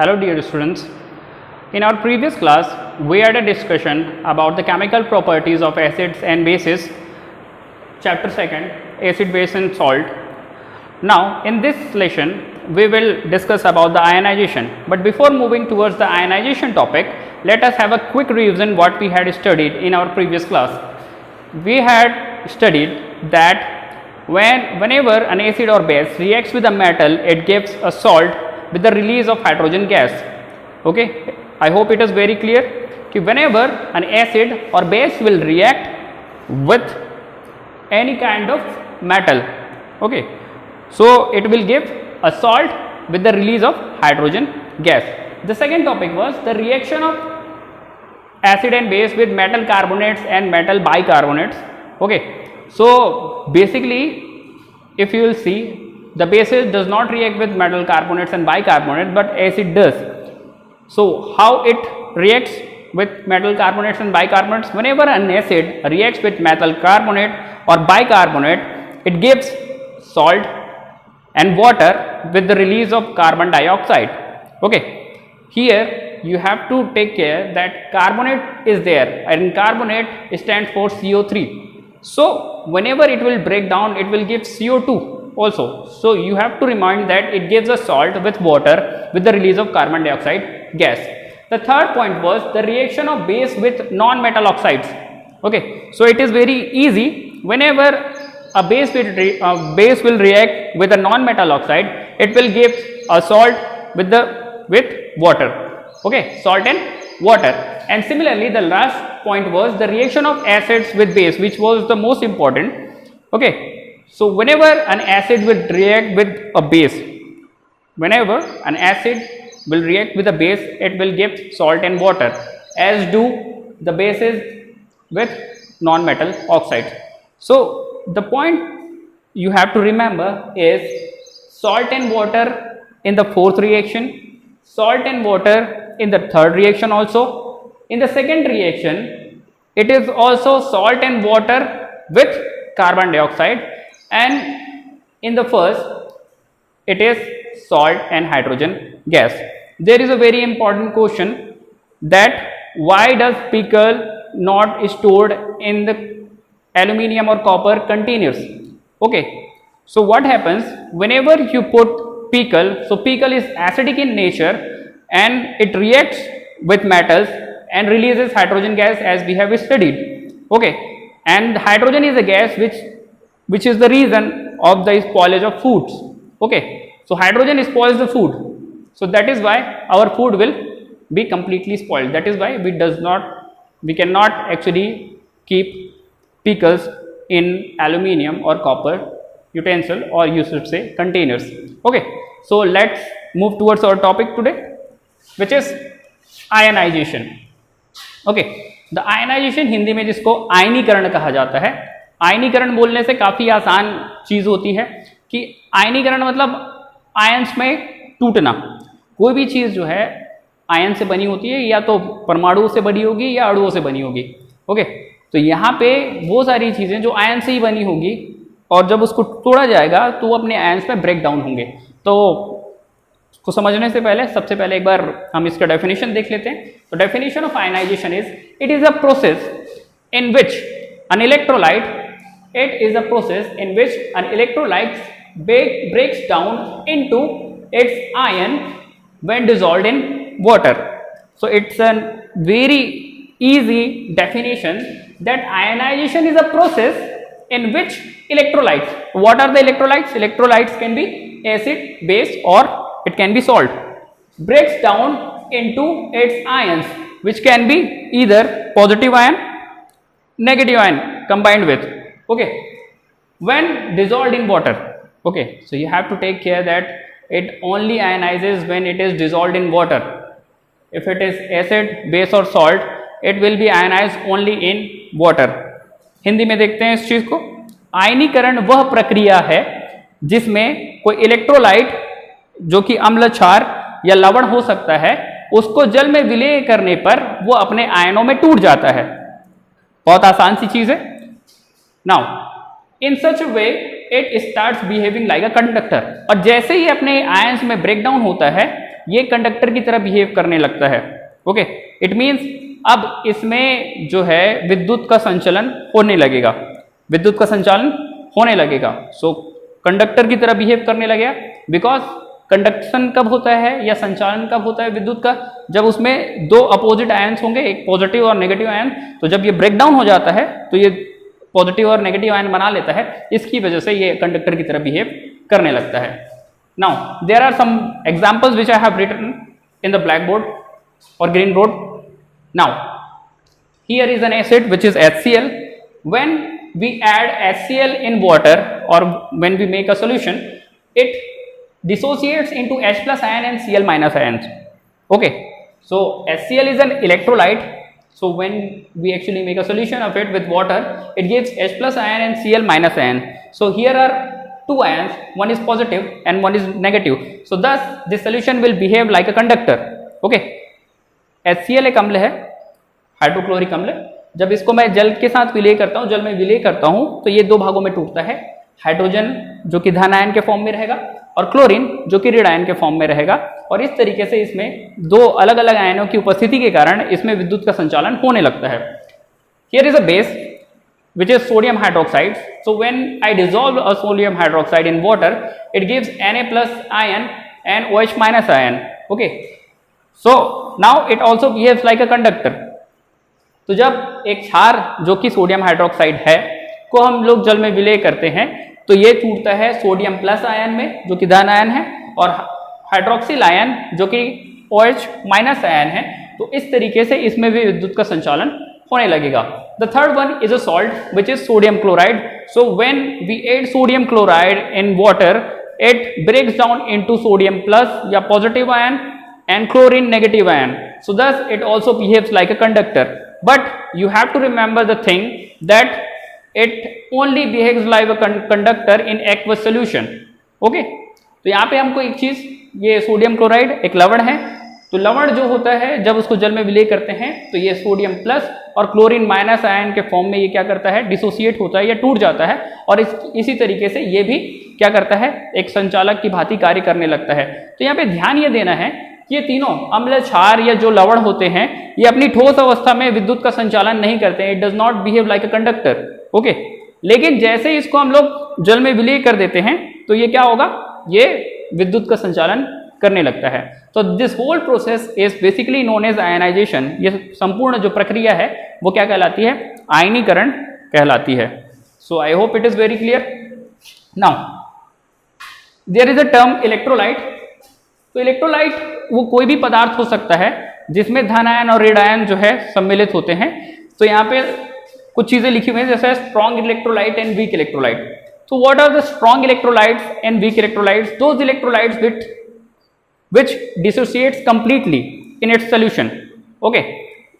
Hello dear students. In our previous class, we had a discussion about the chemical properties of acids and bases, chapter 2, acid, base and salt. Now in this lesson, we will discuss about the ionization. But before moving towards the ionization topic, let us have a quick revision what we had studied in our previous class. We had studied that whenever an acid or base reacts with a metal, it gives a salt with the release of hydrogen gas. Okay, I hope it is very clear कि whenever an acid or base will react with any kind of metal, okay, so it will give a salt with the release of hydrogen gas. The second topic was the reaction of acid and base with metal carbonates and metal bicarbonates. Okay, so basically if you will see, the bases does not react with metal carbonates and bicarbonates, but acid does. So how it reacts with metal carbonates and bicarbonates? Whenever an acid reacts with metal carbonate or bicarbonate, it gives salt and water with the release of carbon dioxide. Okay, here you have to take care that carbonate is there, and carbonate stands for CO3. So whenever it will break down, it will give CO2 also. So you have to remind that it gives a salt with water with the release of carbon dioxide gas. The third point was the reaction of base with non-metal oxides. Okay, so it is very easy. Whenever a base will react with a non-metal oxide, it will give a salt with water. Okay, salt and water. And similarly, the last point was the reaction of acids with base, which was the most important. Okay, so whenever an acid will react with a base, it will give salt and water, as do the bases with non-metal oxides. So the point you have to remember is salt and water in the fourth reaction, salt and water in the third reaction also. In the second reaction, it is also salt and water with carbon dioxide, and in the first, it is salt and hydrogen gas. There is a very important question that why does pickle not stored in the aluminium or copper containers? Okay, so what happens whenever you put pickle? So pickle is acidic in nature and it reacts with metals and releases hydrogen gas, as we have studied. Okay, and hydrogen is a gas which is the reason of the spoilage of foods. Okay, so hydrogen spoils the food, so that is why our food will be completely spoiled. That is why we cannot actually keep pickles in aluminium or copper utensil, or you should say containers. Okay, so let's move towards our topic today, which is ionization. Okay, the ionization Hindi में जिसको आयनीकरण कहा जाता है. आयनीकरण बोलने से काफ़ी आसान चीज़ होती है कि आयनीकरण मतलब आयंस में टूटना. कोई भी चीज़ जो है आयन से बनी होती है, या तो परमाणु से बनी होगी या अणुओं से बनी होगी. ओके, तो यहाँ पे वो सारी चीज़ें जो आयन से ही बनी होगी, और जब उसको तोड़ा जाएगा तो वो अपने आयंस में ब्रेक डाउन होंगे. तो उसको समझने से पहले सबसे पहले एक बार हम इसका डेफिनेशन देख लेते हैं. तो definition of ionisation is it is a process in which an electrolyte breaks down into its ion when dissolved in water. So it's a very easy definition that ionization is a process in which electrolytes, what are the electrolytes? Electrolytes can be acid, base, or it can be salt, breaks down into its ions, which can be either positive ion, negative ion combined with. Okay, when dissolved in water. Okay, so you have to take care that it only ionizes when it is dissolved in water. If it is acid, base or salt, it will be ionized only in water. Hindi में देखते हैं इस चीज को. आयनीकरण वह प्रक्रिया है जिसमें कोई इलेक्ट्रोलाइट जो कि अम्ल, क्षार या लवण हो सकता है, उसको जल में विलय करने पर वो अपने आयनों में टूट जाता है. बहुत आसान सी चीज है. Now in such way it starts behaving like a conductor, और जैसे ही अपने आयंस में ब्रेकडाउन होता है ये कंडक्टर की तरह बिहेव करने लगता है। ओके, इट मीन्स अब इसमें जो है विद्युत का संचलन होने लगेगा, विद्युत का संचालन होने लगेगा। सो कंडक्टर की तरह बिहेव करने लगेगा। बिकॉज कंडक्शन कब होता है या संचालन कब होता है विद्युत का? जब उसमें दो अपोजिट आयन्स होंगे, एक पॉजिटिव और नेगेटिव आयन। तो जब ये ब्रेक डाउन हो जाता है तो ये पॉजिटिव और नेगेटिव आयन बना लेता है, इसकी वजह से ये कंडक्टर की तरह बिहेव करने लगता है। Now there are some examples which I have written in the black board or green board. Now here is an acid which is HCl. When we add HCl in water or when we make a solution, it dissociates into H plus ion and Cl minus ions. Okay, so HCl is an electrolyte. So when we actually make a solution of it with water, it gives H plus ion and Cl minus ion. So here are two ions, one is positive and one is negative. So thus this solution will behave like a conductor. Okay, HCl एक अम्ल है, hydrochloric अम्ल। जब इसको मैं जल के साथ विलय करता हूँ, जल में विलय करता हूँ, तो ये दो भागों में टूटता है। हाइड्रोजन जो कि धन आयन के फॉर्म में रहेगा और क्लोरीन जो कि ऋण आयन के फॉर्म में रहेगा। और इस तरीके से इसमें दो अलग अलग आयनों की उपस्थिति के कारण इसमें विद्युत का संचालन होने लगता है। Here is a base which is sodium hydroxide. So when I dissolve a sodium hydroxide in water, it gives Na plus ion and OH minus ion. Okay, so now it also behaves like a conductor. तो जब एक क्षार जो कि sodium hydroxide है को हम लोग जल में विलय करते हैं तो ये टूटता है सोडियम प्लस आयन में जो कि धन आयन है और हाइड्रोक्सिल आयन जो कि OH माइनस आयन है। तो इस तरीके से इसमें भी विद्युत का संचालन होने लगेगा। The third one is a salt which is sodium chloride. So when we add sodium chloride in water, it breaks down into sodium plus या positive ion and chlorine negative ion. So thus it also behaves like a conductor. But you have to remember the thing that it only behaves like a conductor in aqueous solution. Okay? तो यहाँ पे हमको एक चीज, ये sodium chloride एक लवण है। तो लवण जो होता है जब उसको जल में विलय करते हैं तो ये सोडियम प्लस और क्लोरीन माइनस आयन के फॉर्म में ये क्या करता है, डिसोसिएट होता है या टूट जाता है। और इसी तरीके से ये भी क्या करता है, एक संचालक की भांति कार्य करने लगता है। तो यहाँ पे ध्यान ये देना है कि ये तीनों अम्ल, क्षार या जो लवण होते हैं ये अपनी ठोस अवस्था में विद्युत का संचालन नहीं करते हैं। It does not behave like a conductor. Okay, लेकिन जैसे इसको हम लोग जल में विलय कर देते हैं तो ये क्या होगा, ये विद्युत का संचालन करने लगता है। तो this whole process is basically known as ionisation. ये संपूर्ण जो प्रक्रिया है वो क्या कहलाती है, आयनीकरण कहलाती है। So I hope it is very clear. Now there is a term electrolyte. तो इलेक्ट्रोलाइट वो कोई भी पदार्थ हो सकता है जिसमें धन आयन और ऋण आयन जो है सम्मिलित होते हैं। तो यहाँ पे कुछ चीजें लिखी हुई हैं जैसे strong electrolyte and weak electrolyte. तो what are the strong electrolytes and weak electrolytes? Those electrolytes which dissociates completely in its solution. Okay,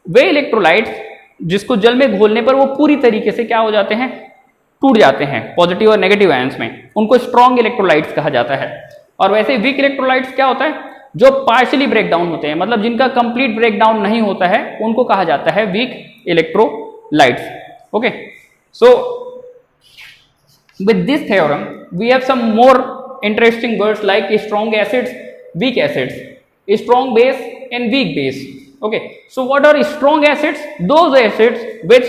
वे इलेक्ट्रोलाइट्स जिसको जल में घोलने पर वो पूरी तरीके से क्या हो जाते हैं, टूट जाते हैं पॉजिटिव और नेगेटिव आयंस में, उनको स्ट्रॉन्ग इलेक्ट्रोलाइट्स कहा जाता है। और वैसे वीक इलेक्ट्रोलाइट्स क्या होता है, जो पार्शियली ब्रेक डाउन होते हैं, मतलब जिनका कंप्लीट ब्रेक डाउन नहीं होता है, उनको कहा जाता है weak electrolytes. Okay, so with this theorem we have some more interesting words like strong acids, weak acids, strong base and weak base. Okay, so what are strong acids? Those acids which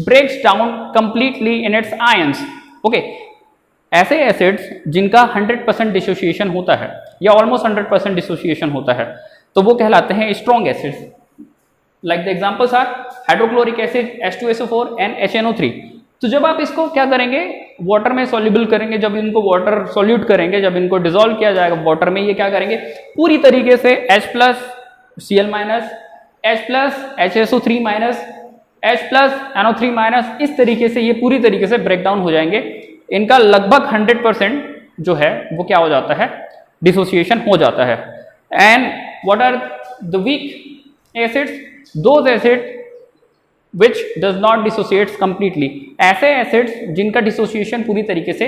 breaks down completely in its ions. Okay, ऐसे एसिड्स जिनका 100% dissociation होता है या almost 100% dissociation होता है तो वो कहलाते हैं strong acids. Like the examples are hydrochloric acid H2SO4 and HNO3। तो जब आप इसको क्या करेंगे, वाटर में सॉल्युबल करेंगे, जब इनको वाटर सॉल्यूट करेंगे, जब इनको डिसॉल्व किया जाएगा वाटर में, ये क्या करेंगे, पूरी तरीके से H plus Cl minus, H plus HSO3 minus, H plus NO3 minus, इस तरीके से ये पूरी तरीके से ब्रेक डाउन हो जाएंगे। इनका लगभग 100% जो है वो क्या हो जाता है, डिसोसिएशन हो जाता है। And what are the weak acids? Those acids which does not dissociates completely। ऐसे एसिड्स जिनका डिसोसिएशन पूरी तरीके से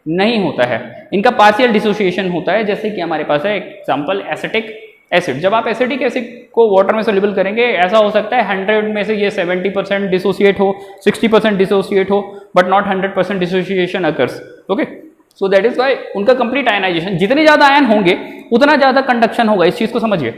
नहीं होता है, इनका पार्शियल डिसोसिएशन होता है। जैसे कि हमारे पास है एग्जांपल एसिटिक एसिड। जब आप एसिटिक एसिड को वाटर में सोल्यूबल करेंगे, ऐसा हो सकता है 100 में से ये 70% डिसोसिएट हो, 60% डिसोसिएट हो, but not 100% dissociation occurs. Okay, so that is why उनका कंप्लीट आयनाइजेशन, जितने ज़्यादा आयन होंगे उतना ज़्यादा कंडक्शन होगा। इस चीज़ को समझिए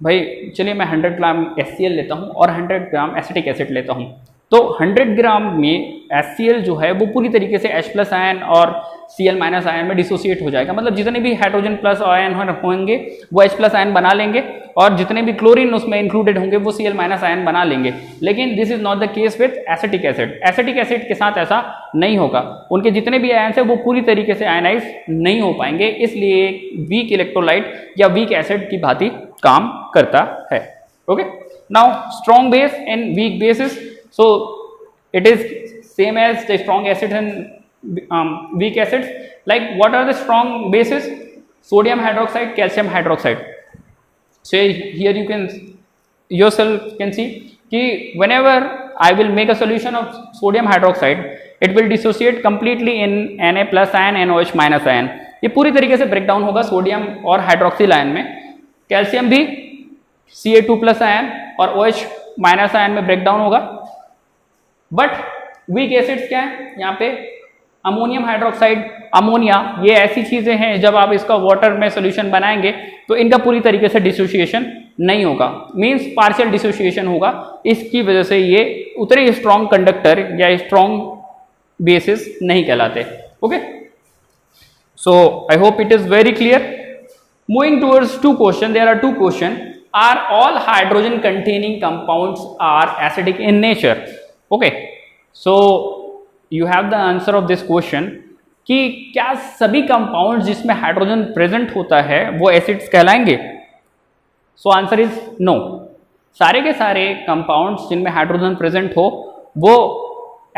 भाई। चलिए मैं 100 ग्राम HCl लेता हूँ और 100 ग्राम एसिटिक एसिड लेता हूँ, तो 100 ग्राम में HCl जो है वो पूरी तरीके से H+ आयन और Cl- आयन में डिसोसिएट हो जाएगा। मतलब जितने भी हाइड्रोजन प्लस आयन होंगे वो H+ आयन बना लेंगे, और जितने भी क्लोरीन उसमें इंक्लूडेड होंगे वो Cl- आयन बना लेंगे। लेकिन this is not the case with acetic acid. Acetic acid के साथ ऐसा नहीं होगा, उनके जितने भी आयन है वो पूरी तरीके से आयनाइज नहीं हो पाएंगे, इसलिए वीक इलेक्ट्रोलाइट या वीक एसिड की भांति काम करता है। Okay, now strong base and weak bases, so it is same as the strong acids and weak acids. Like what are the strong bases? Sodium hydroxide, calcium hydroxide. So here you can yourself can see कि whenever I will make a solution of sodium hydroxide, it will dissociate completely in Na+ ion, NOH- ion. ये पूरी तरीके से break down होगा sodium और hydroxyl ion में। Calcium भी Ca2+ ion और OH- आयन में ब्रेक डाउन होगा। बट वीक एसिड्स क्या है यहाँ पे? अमोनियम हाइड्रोक्साइड, अमोनिया, ये ऐसी चीजें हैं जब आप इसका वाटर में सोल्यूशन बनाएंगे तो इनका पूरी तरीके से डिसोसिएशन नहीं होगा, मींस पार्शियल डिसोसिएशन होगा। इसकी वजह से ये उतने स्ट्रॉन्ग कंडक्टर या स्ट्रॉन्ग बेसिस नहीं कहलाते। Okay, so I hope it is very clear. Moving towards two question, there are two question. Are all hydrogen containing compounds are acidic in nature? Okay, so you have the answer of this question कि क्या सभी compound जिसमें hydrogen present होता है वो acids कहलाएंगे? So answer is no. सारे के सारे कंपाउंड्स जिनमें हाइड्रोजन प्रेजेंट हो वो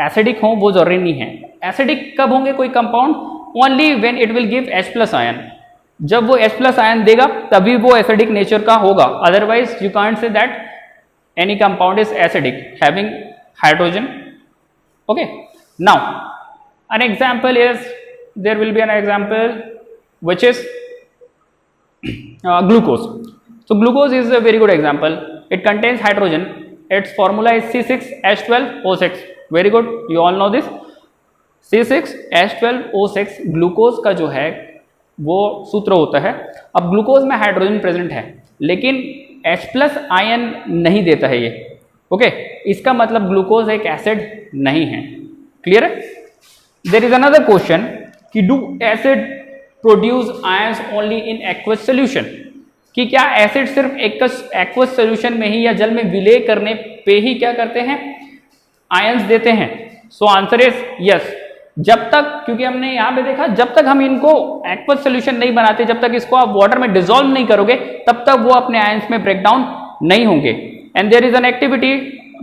एसिडिक हो वो जरूरी नहीं है। एसिडिक कब होंगे कोई compound? Only when it will give H+ ion. जब वो H+ आयन देगा तभी वो एसिडिक नेचर का होगा, otherwise you can't say that any compound is acidic having hydrogen. Okay, now an example is, there will be an example which is glucose. So glucose is a very good example. It contains hydrogen. Its formula is C6H12O6. Very good, you all know this. C6H12O6 glucose का जो है वो सूत्र होता है। अब glucose में hydrogen present है लेकिन H+ आयन नहीं देता है ये। ओके, इसका मतलब ग्लूकोज एक एसिड नहीं है। क्लियर है? देयर इज अनदर क्वेश्चन कि do acid produce ions only in aqueous solution? कि क्या एसिड सिर्फ एक्वस सोल्यूशन में ही या जल में विलय करने पे ही क्या करते हैं? आयंस देते हैं। सो आंसर इज यस। जब तक, क्योंकि हमने यहां पे देखा, जब तक हम इनको एक्वस सोल्यूशन नहीं बनाते, जब तक इसको आप वाटर में डिसॉल्व नहीं करोगे, तब तक वो अपने आयंस में ब्रेक डाउन नहीं होंगे। And there is an activity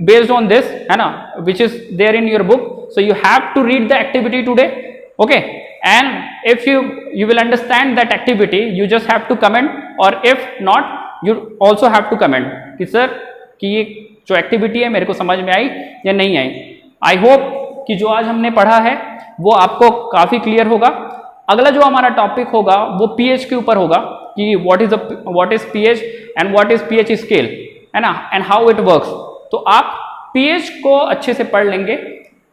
based on this, है ना, which is there in your book. So you have to read the activity today. Okay, and if you will understand that activity, you just have to comment, or if not, you also have to comment कि sir कि ये जो activity है मेरे को समझ में आई या नहीं आई। आई होप कि जो आज हमने पढ़ा है वो आपको काफी क्लियर होगा। अगला जो हमारा टॉपिक होगा वो पीएच के ऊपर होगा कि what is pH and what is pH scale, है ना, एंड हाउ इट वर्क्स। तो आप पीएच को अच्छे से पढ़ लेंगे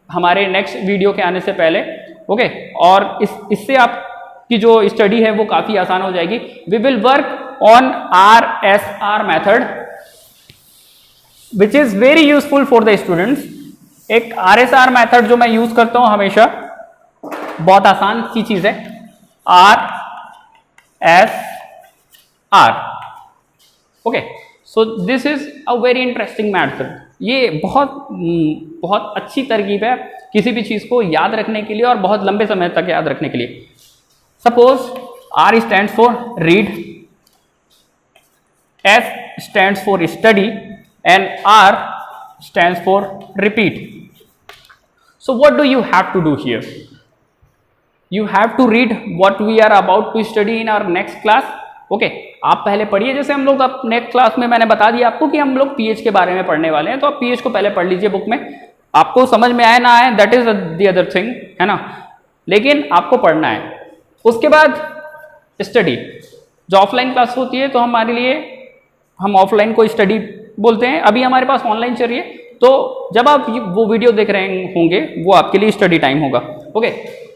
हमारे नेक्स्ट वीडियो के आने से पहले। ओके, और इससे आपकी जो स्टडी है वो काफी आसान हो जाएगी। We will work on RSR method which is very useful for the students. एक RSR मेथड जो मैं यूज करता हूं हमेशा, बहुत आसान सी चीज है, RSR। Okay, so this is a very interesting method. ये बहुत अच्छी तरकीब है किसी भी चीज को याद रखने के लिए और बहुत लंबे समय तक याद रखने के लिए। Suppose R stands for read, S stands for study and R stands for repeat. So what do you have to do here? You have to read what we are about to study in our next class. Okay, आप पहले पढ़िए। जैसे हम लोग अब next class में मैंने बता दिया आपको कि हम लोग पीएच के बारे में पढ़ने वाले हैं, तो आप पीएच को पहले पढ़ लीजिए बुक में। आपको समझ में आए ना आए, that is the other thing, है ना, लेकिन आपको पढ़ना है। उसके बाद स्टडी, जो ऑफलाइन क्लास होती है तो हमारे लिए, हम ऑफलाइन को स्टडी बोलते हैं। अभी हमारे पास ऑनलाइन चल रही है, तो जब आप वो वीडियो देख रहे होंगे वो आपके लिए स्टडी टाइम होगा। ओके,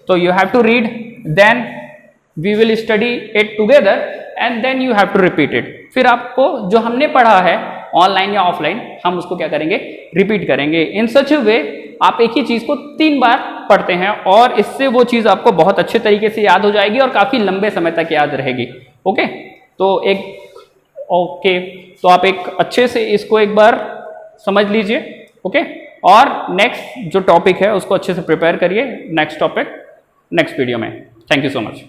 तो you have to read, then we will study it together and then you have to repeat it. फिर आपको जो हमने पढ़ा है ऑनलाइन या ऑफलाइन, हम उसको क्या करेंगे, रिपीट करेंगे। इन सच वे आप एक ही चीज को 3 बार पढ़ते हैं और इससे वो चीज आपको बहुत अच्छे तरीके से याद हो जाएगी और काफी लंबे समय तक याद रहेगी। ओके, तो तो आप एक अच्छे से इसको एक बार समझ लीजिए। ओके, और नेक्स्ट जो टॉपिक है उसको अच्छे से प्रिपेयर करिए, नेक्स्ट टॉपिक नेक्स्ट वीडियो में। Thank you so much.